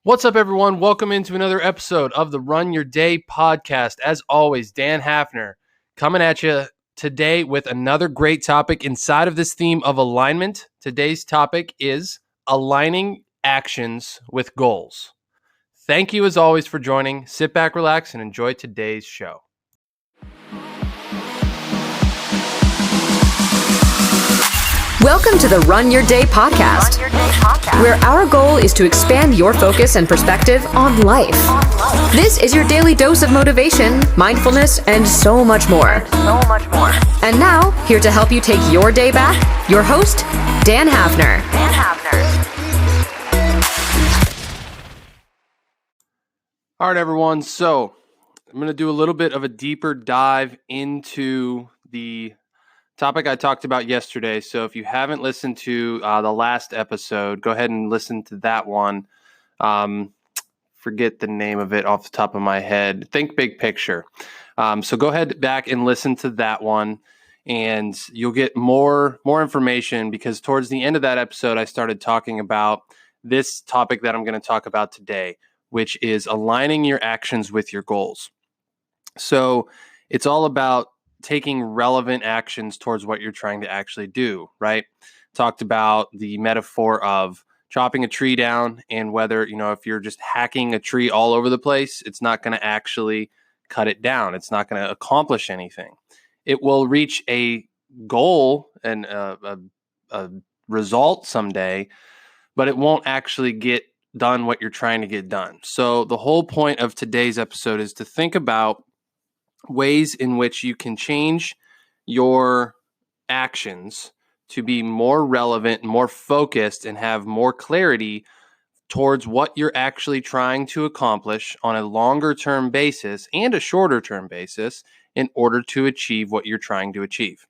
What's up, everyone? Welcome into another episode of the Run Your Day podcast. As always, Dan Hafner coming at you today with another great topic inside of this theme of alignment. Today's topic is aligning actions with goals. Thank you, as always, for joining. Sit back, relax, and enjoy today's show. Welcome to the Run Your Day podcast, where our goal is to expand your focus and perspective on life. This is your daily dose of motivation, mindfulness, and so much more. And now, here to help you take your day back, your host, Dan Hafner. All right, everyone. So I'm going to do a little bit of a deeper dive into the topic I talked about yesterday. So if you haven't listened to the last episode, go ahead and listen to that one. Forget the name of it off the top of my head. Think big picture. So go ahead back and listen to that one, and you'll get more information, because towards the end of that episode, I started talking about this topic that I'm going to talk about today, which is aligning your actions with your goals. So it's all about taking relevant actions towards what you're trying to actually do, right? Talked about the metaphor of chopping a tree down, and whether, if you're just hacking a tree all over the place, it's not going to actually cut it down. It's not going to accomplish anything. It will reach a goal and a result someday, but it won't actually get done what you're trying to get done. So the whole point of today's episode is to think about ways in which you can change your actions to be more relevant, more focused, and have more clarity towards what you're actually trying to accomplish on a longer term basis and a shorter term basis in order to achieve what you're trying to achieve.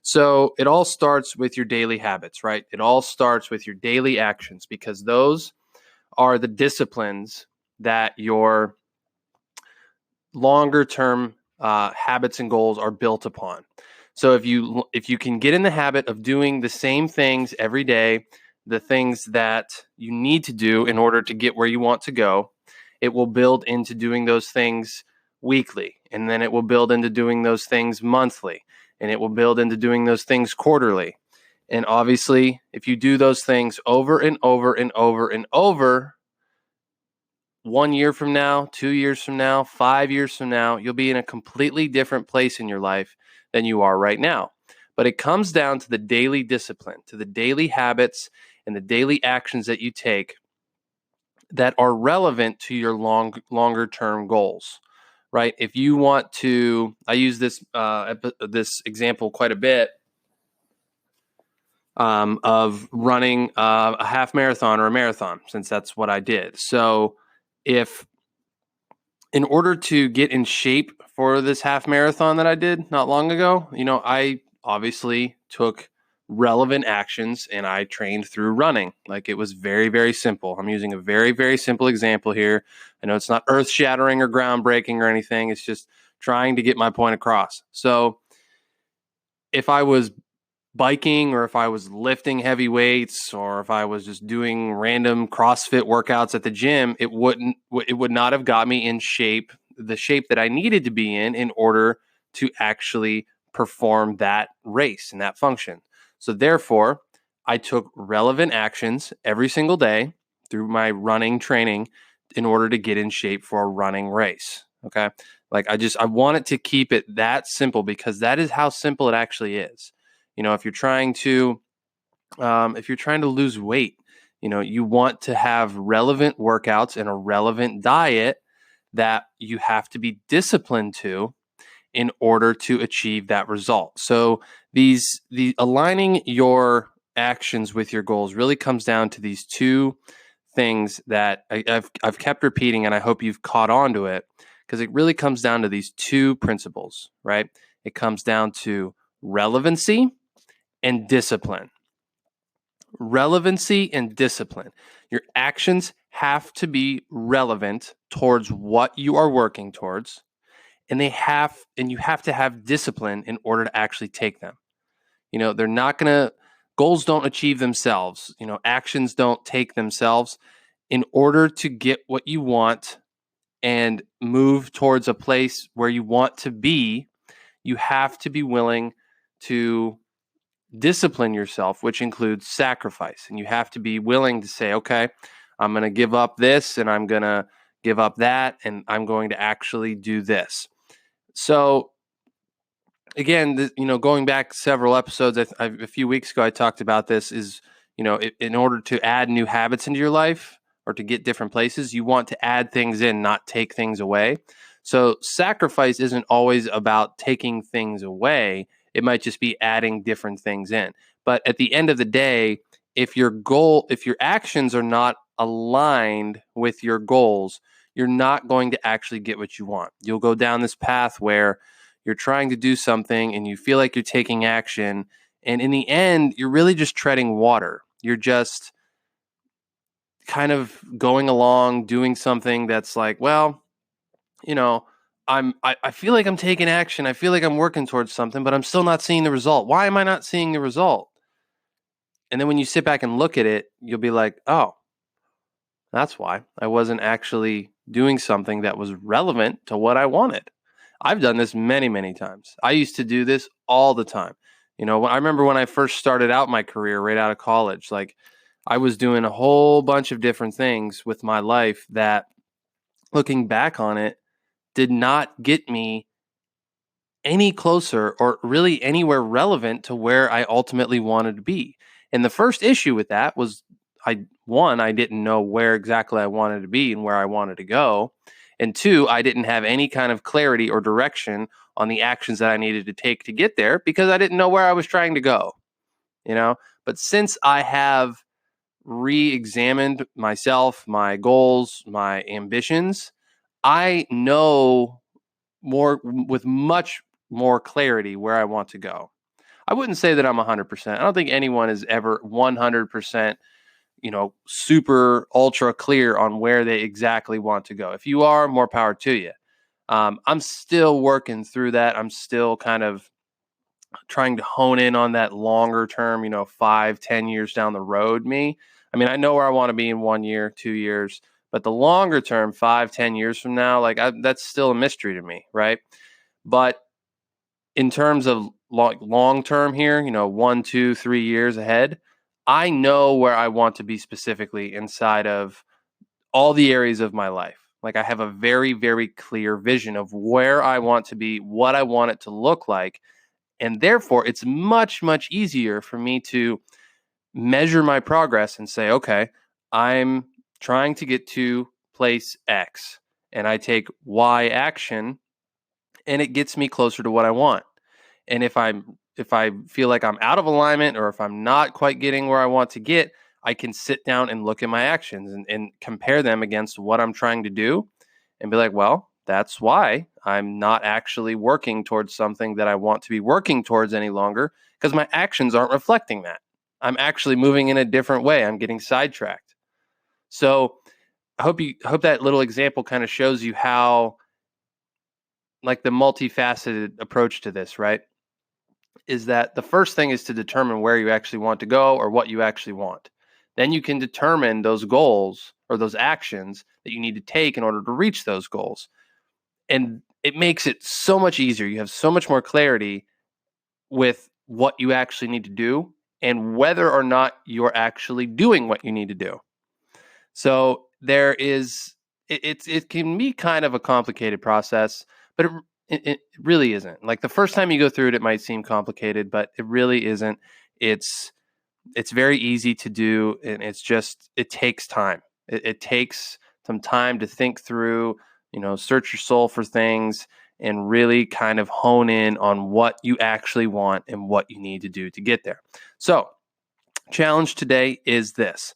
So it all starts with your daily habits, right? It all starts with your daily actions, because those are the disciplines that your longer term habits and goals are built upon. So if you can get in the habit of doing the same things every day, the things that you need to do in order to get where you want to go, it will build into doing those things weekly, and then it will build into doing those things monthly, and it will build into doing those things quarterly. And obviously, if you do those things over and over and over and over, 1 year from now, 2 years from now, 5 years from now, you'll be in a completely different place in your life than you are right now. But it comes down to the daily discipline, to the daily habits and the daily actions that you take that are relevant to your longer term goals, right? If you want to, I use this example quite a bit of running a half marathon or a marathon, since that's what I did. So if in order to get in shape for this half marathon that I did not long ago, I obviously took relevant actions and I trained through running. Like, it was very, very simple. I'm using a very, very simple example here. I know it's not earth shattering or groundbreaking or anything. It's just trying to get my point across. So if I was biking, or if I was lifting heavy weights, or if I was just doing random CrossFit workouts at the gym, it would not have got me in shape, the shape that I needed to be in order to actually perform that race and that function. So therefore, I took relevant actions every single day through my running training in order to get in shape for a running race. Okay. Like, I wanted to keep it that simple, because that is how simple it actually is. If you're trying to lose weight, you want to have relevant workouts and a relevant diet that you have to be disciplined to in order to achieve that result. So the aligning your actions with your goals really comes down to these two things that I've kept repeating, and I hope you've caught on to it, because it really comes down to these two principles, right? It comes down to relevancy and discipline. Relevancy and discipline. Your actions have to be relevant towards what you are working towards, and you have to have discipline in order to actually take them. They're not going to, goals don't achieve themselves. Actions don't take themselves. in order to get what you want and move towards a place where you want to be, you have to be willing to discipline yourself, which includes sacrifice. And you have to be willing to say, okay, I'm going to give up this and I'm going to give up that and I'm going to actually do this. So again, going back several episodes, a few weeks ago, I talked about this is, in order to add new habits into your life or to get different places, you want to add things in, not take things away. So sacrifice isn't always about taking things away. It might just be adding different things in. But at the end of the day, if your actions are not aligned with your goals, you're not going to actually get what you want. You'll go down this path where you're trying to do something and you feel like you're taking action. And in the end, you're really just treading water. You're just kind of going along, doing something that's like, well, I feel like I'm taking action. I feel like I'm working towards something, but I'm still not seeing the result. Why am I not seeing the result? And then when you sit back and look at it, you'll be like, oh, that's why I wasn't actually doing something that was relevant to what I wanted. I've done this many, many times. I used to do this all the time. I remember when I first started out my career right out of college, like I was doing a whole bunch of different things with my life that, looking back on it, did not get me any closer or really anywhere relevant to where I ultimately wanted to be. And the first issue with that was I didn't know where exactly I wanted to be and where I wanted to go. And two, I didn't have any kind of clarity or direction on the actions that I needed to take to get there because I didn't know where I was trying to go, But since I have re-examined myself, my goals, my ambitions, I know with much more clarity where I want to go. I wouldn't say that I'm 100%. I don't think anyone is ever 100%, super ultra clear on where they exactly want to go. If you are, more power to you. I'm still working through that. I'm still kind of trying to hone in on that longer term, 5-10 years down the road me. I mean, I know where I want to be in 1 year, 2 years, but the longer term, 5-10 years from now, that's still a mystery to me, right? But in terms of long term here, 1, 2, 3 years ahead, I know where I want to be specifically inside of all the areas of my life. Like I have a very, very clear vision of where I want to be, what I want it to look like. And therefore, it's much, much easier for me to measure my progress and say, okay, I'm trying to get to place X and I take Y action and it gets me closer to what I want. And if I feel like I'm out of alignment or if I'm not quite getting where I want to get, I can sit down and look at my actions and compare them against what I'm trying to do and be like, well, that's why I'm not actually working towards something that I want to be working towards any longer because my actions aren't reflecting that. I'm actually moving in a different way. I'm getting sidetracked. So I hope that little example kind of shows you how, like, the multifaceted approach to this, right? Is that the first thing is to determine where you actually want to go or what you actually want. Then you can determine those goals or those actions that you need to take in order to reach those goals. And it makes it so much easier. You have so much more clarity with what you actually need to do and whether or not you're actually doing what you need to do. So there is, it can be kind of a complicated process, but it really isn't. Like the first time you go through it, it might seem complicated, but it really isn't. It's very easy to do, and it takes time. It takes some time to think through, search your soul for things and really kind of hone in on what you actually want and what you need to do to get there. So, challenge today is this.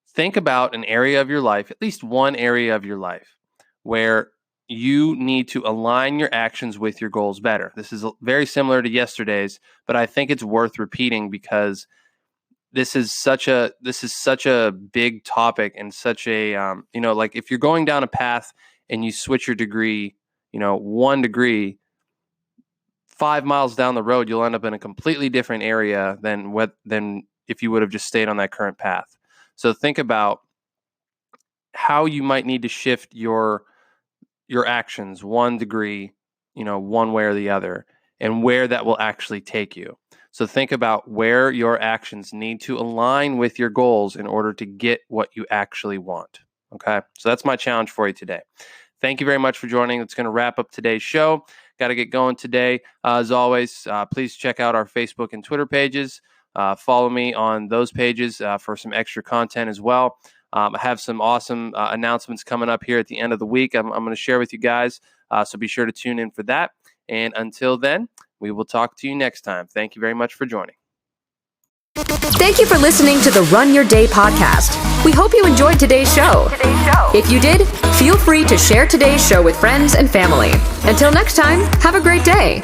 Think about an area of your life, at least one area of your life, where you need to align your actions with your goals better. This is very similar to yesterday's, but I think it's worth repeating because this is such a big topic and such a like if you're going down a path and you switch your degree, 1 degree, 5 miles down the road, you'll end up in a completely different area than if you would have just stayed on that current path. So think about how you might need to shift your actions 1 degree, one way or the other, and where that will actually take you. So think about where your actions need to align with your goals in order to get what you actually want. Okay, so that's my challenge for you today. Thank you very much for joining. It's going to wrap up today's show. Got to get going today. As always, please check out our Facebook and Twitter pages. Follow me on those pages for some extra content as well. I have some awesome announcements coming up here at the end of the week. I'm going to share with you guys. So be sure to tune in for that. And until then, we will talk to you next time. Thank you very much for joining. Thank you for listening to the Run Your Day podcast. We hope you enjoyed today's show. If you did, feel free to share today's show with friends and family. Until next time, have a great day.